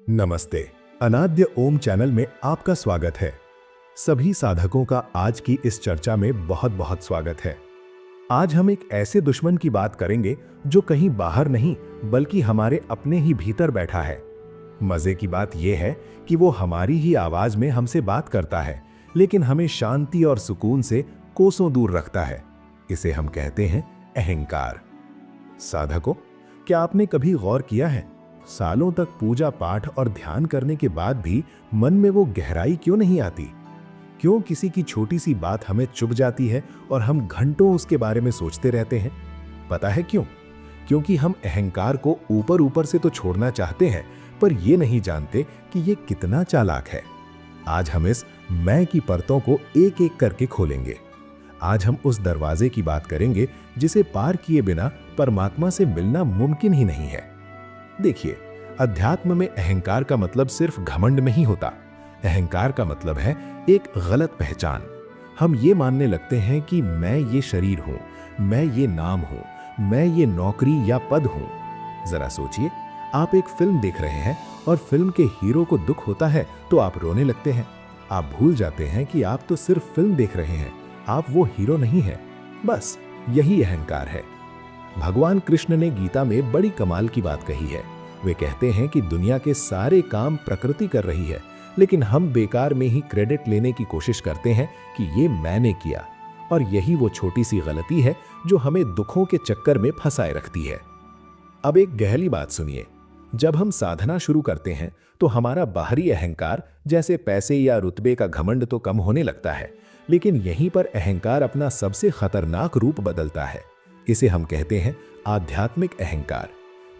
नमस्ते। अनाद्य ओम चैनल में आपका स्वागत है। सभी साधकों का आज की इस चर्चा में बहुत बहुत स्वागत है। आज हम एक ऐसे दुश्मन की बात करेंगे जो कहीं बाहर नहीं बल्कि हमारे अपने ही भीतर बैठा है। मजे की बात यह है कि वो हमारी ही आवाज में हमसे बात करता है, लेकिन हमें शांति और सुकून से कोसों दूर रखता है। इसे हम कहते हैं अहंकार। साधकों, क्या आपने कभी गौर किया है, सालों तक पूजा पाठ और ध्यान करने के बाद भी मन में वो गहराई क्यों नहीं आती? क्यों किसी की छोटी सी बात हमें चुभ जाती है और हम घंटों उसके बारे में सोचते रहते हैं? पता है क्यों? क्योंकि हम अहंकार को ऊपर ऊपर से तो छोड़ना चाहते हैं, पर ये नहीं जानते कि ये कितना चालाक है। आज हम इस मैं की परतों को एक एक करके खोलेंगे। आज हम उस दरवाजे की बात करेंगे जिसे पार किए बिना परमात्मा से मिलना मुमकिन ही नहीं है। देखिए, अध्यात्म में अहंकार का मतलब सिर्फ घमंड नहीं होता। अहंकार का मतलब है एक गलत पहचान। हम ये मानने लगते हैं कि मैं ये शरीर हूं, मैं ये नाम हूं, मैं ये नौकरी या पद हूं। जरा सोचिए, आप एक फिल्म देख रहे हैं और फिल्म के हीरो को दुख होता है तो आप रोने लगते हैं। आप भूल जाते हैं कि आप तो सिर्फ फिल्म देख रहे हैं, आप वो हीरो नहीं हैं। बस यही अहंकार है। भगवान कृष्ण ने गीता में बड़ी कमाल की बात कही है। वे कहते हैं कि दुनिया के सारे काम प्रकृति कर रही है, लेकिन हम बेकार में ही क्रेडिट लेने की कोशिश करते हैं कि ये मैंने किया। और यही वो छोटी सी गलती है जो हमें दुखों के चक्कर में फंसाए रखती है। अब एक गहरी बात सुनिए। जब हम साधना शुरू करते हैं तो हमारा बाहरी अहंकार जैसे पैसे या रुतबे का घमंड तो कम होने लगता है, लेकिन यहीं पर अहंकार अपना सबसे खतरनाक रूप बदलता है। इसे हम कहते हैं आध्यात्मिक अहंकार।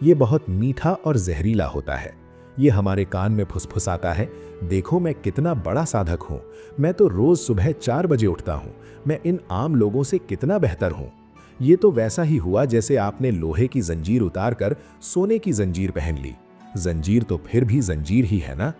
ये बहुत मीठा और जहरीला होता है। ये हमारे कान में फुसफुसाता है, देखो मैं कितना बड़ा साधक हूँ, मैं तो रोज सुबह 4 बजे उठता हूँ, मैं इन आम लोगों से कितना बेहतर हूँ। ये तो वैसा ही हुआ जैसे आपने लोहे की जंजीर उतारकर सोने की जंजीर पहन ली। जंजीर तो फिर भी जंजीर ही है ना।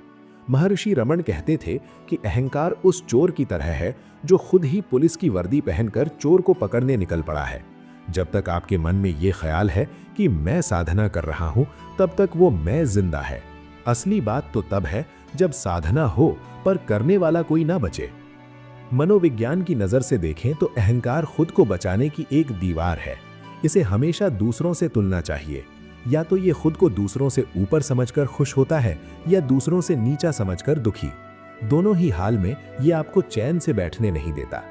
महर्षि रमन कहते थे कि अहंकार उस चोर की तरह है जो खुद ही पुलिस की वर्दी पहनकर चोर को पकड़ने निकल पड़ा है। जब तक आपके मन में ये ख्याल है कि मैं साधना कर रहा हूं, तब तक वो मैं जिंदा है। असली बात तो तब है जब साधना हो पर करने वाला कोई ना बचे। मनोविज्ञान की नजर से देखें तो अहंकार खुद को बचाने की एक दीवार है। इसे हमेशा दूसरों से तुलना चाहिए। या तो ये खुद को दूसरों से ऊपर समझकर खुश होता है या दूसरों से नीचा समझकर दुखी। दोनों ही हाल में ये आपको चैन से बैठने नहीं देता।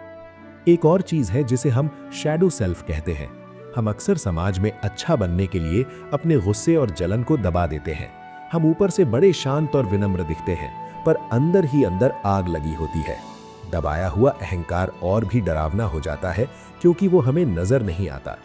एक और चीज है जिसे हम शैडो सेल्फ कहते हैं। हम अक्सर समाज में अच्छा बनने के लिए अपने गुस्से और जलन को दबा देते हैं। हम ऊपर से बड़े शांत और विनम्र दिखते हैं, पर अंदर ही अंदर आग लगी होती है। दबाया हुआ अहंकार और भी डरावना हो जाता है क्योंकि वो हमें नजर नहीं आता।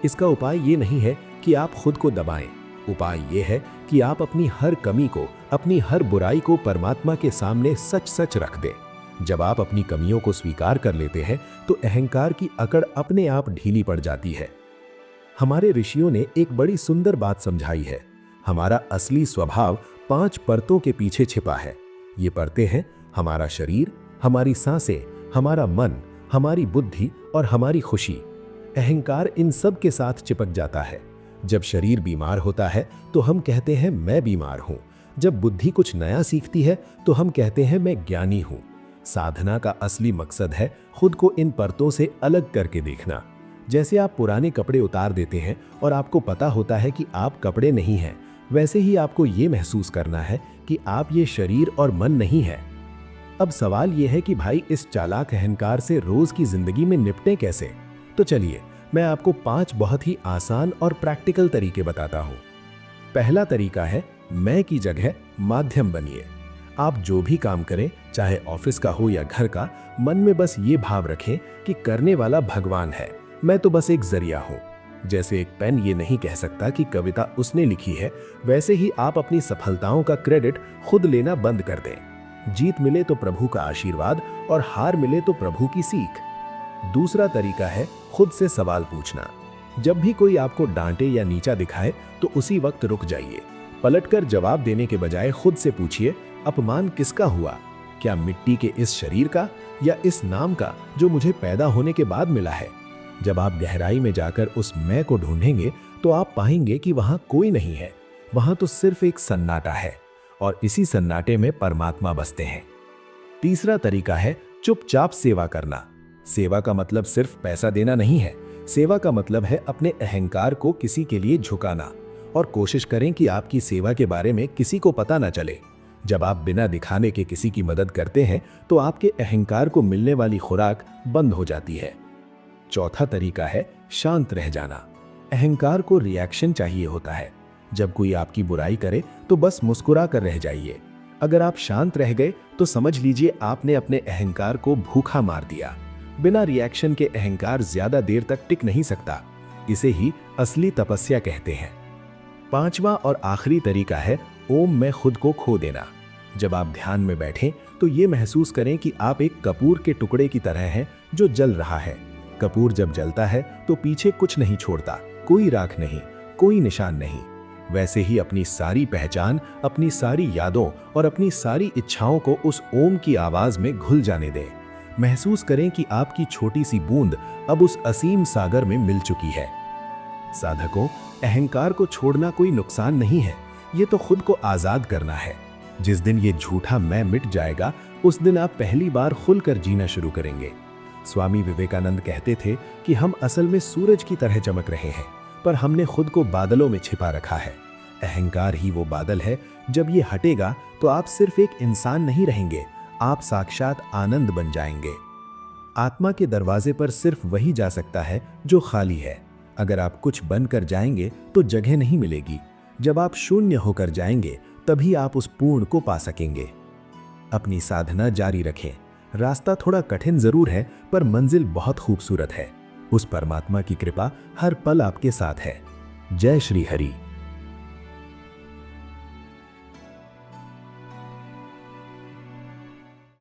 इसका उपाय ये नहीं है कि आप खुद को दबाएं। उपाय ये है कि आप अपनी हर कमी को, अपनी हर बुराई को परमात्मा के सामने सच सच रख दें। जब आप अपनी कमियों को स्वीकार कर लेते हैं तो अहंकार की अकड़ अपने आप ढीली पड़ जाती है। हमारे ऋषियों ने एक बड़ी सुंदर बात समझाई है। हमारा असली स्वभाव 5 परतों के पीछे छिपा है। ये परतें हैं हमारा शरीर, हमारी सांसें, हमारा मन, हमारी बुद्धि और हमारी खुशी। अहंकार इन सब के साथ चिपक जाता है। जब शरीर बीमार होता है तो हम कहते हैं मैं बीमार हूं। जब बुद्धि कुछ नया सीखती है तो हम कहते हैं मैं ज्ञानी हूं। साधना का असली मकसद है खुद को इन परतों से अलग करके देखना। जैसे आप पुराने कपड़े उतार देते हैं और आपको पता होता है कि आप कपड़े नहीं हैं, वैसे ही आपको ये महसूस करना है कि आप ये शरीर और मन नहीं है। अब सवाल ये है कि भाई इस चालाक अहंकार से रोज की जिंदगी में निपटें कैसे? तो चलिए मैं आपको 5 बहुत ही आसान और प्रैक्टिकल तरीके बताता हूँ। पहला तरीका है मैं की जगह माध्यम बनिए। आप जो भी काम करें, चाहे ऑफिस का हो या घर का, मन में बस ये भाव रखें कि करने वाला भगवान है, मैं तो बस एक जरिया हूं। जैसे एक पेन ये नहीं कह सकता कि कविता उसने लिखी है, वैसे ही आप अपनी सफलताओं का क्रेडिट खुद लेना बंद कर दें। जीत मिले तो प्रभु का आशीर्वाद और हार मिले तो प्रभु की सीख। दूसरा तरीका है खुद से सवाल पूछना। जब भी कोई आपको डांटे या नीचा दिखाए तो उसी वक्त रुक जाइए। पलटकर जवाब देने के बजाय खुद से पूछिए, अपमान किसका हुआ? क्या मिट्टी के इस शरीर का या इस नाम का जो मुझे पैदा होने के बाद मिला है? जब आप गहराई में जाकर उस मैं को ढूंढेंगे तो आप पाएंगे कि वहां कोई नहीं है, वहां तो सिर्फ एक सन्नाटा है। और इसी सन्नाटे में परमात्मा बसते हैं। तीसरा तरीका है चुपचाप सेवा करना। सेवा का मतलब सिर्फ पैसा देना नहीं है। सेवा का मतलब है अपने अहंकार को किसी के लिए झुकाना, और कोशिश करें कि आपकी सेवा के बारे में किसी को पता न चले। जब आप बिना दिखाने के किसी की मदद करते हैं तो आपके अहंकार को मिलने वाली खुराक बंद हो जाती है। चौथा तरीका है शांत रह जाना। अहंकार को रिएक्शन चाहिए होता है। जब कोई आपकी बुराई करे तो बस मुस्कुरा कर रह जाइए। अगर आप शांत रह गए तो समझ लीजिए आपने अपने अहंकार को भूखा मार दिया। बिना रिएक्शन के अहंकार ज्यादा देर तक टिक नहीं सकता। इसे ही असली तपस्या कहते हैं। पांचवा और आखिरी तरीका है ओम में खुद को खो देना। जब आप ध्यान में बैठें तो ये महसूस करें कि आप एक कपूर के टुकड़े की तरह हैं जो जल रहा है। कपूर जब जलता है तो पीछे कुछ नहीं छोड़ता, कोई राख नहीं, कोई निशान नहीं। वैसे ही अपनी सारी पहचान, अपनी सारी यादों और अपनी सारी इच्छाओं को उस ओम की आवाज में घुल जाने दें। महसूस करें कि आपकी छोटी सी बूंद अब उस असीम सागर में मिल चुकी है। साधकों, अहंकार को छोड़ना कोई नुकसान नहीं है, ये तो खुद को आजाद करना है। जिस दिन ये झूठा मैं मिट जाएगा, उस दिन आप पहली बार खुलकर जीना शुरू करेंगे। स्वामी विवेकानंद कहते थे कि हम असल में सूरज की तरह चमक रहे हैं, पर हमने खुद को बादलों में छिपा रखा है। अहंकार ही वो बादल है। जब ये हटेगा तो आप सिर्फ एक इंसान नहीं रहेंगे, आप साक्षात आनंद बन जाएंगे। आत्मा के दरवाजे पर सिर्फ वही जा सकता है जो खाली है। अगर आप कुछ बनकर जाएंगे तो जगह नहीं मिलेगी। जब आप शून्य होकर जाएंगे तभी आप उस पूर्ण को पा सकेंगे। अपनी साधना जारी रखें। रास्ता थोड़ा कठिन जरूर है, पर मंजिल बहुत खूबसूरत है। उस परमात्मा की कृपा हर पल आपके साथ है। जय श्री हरि।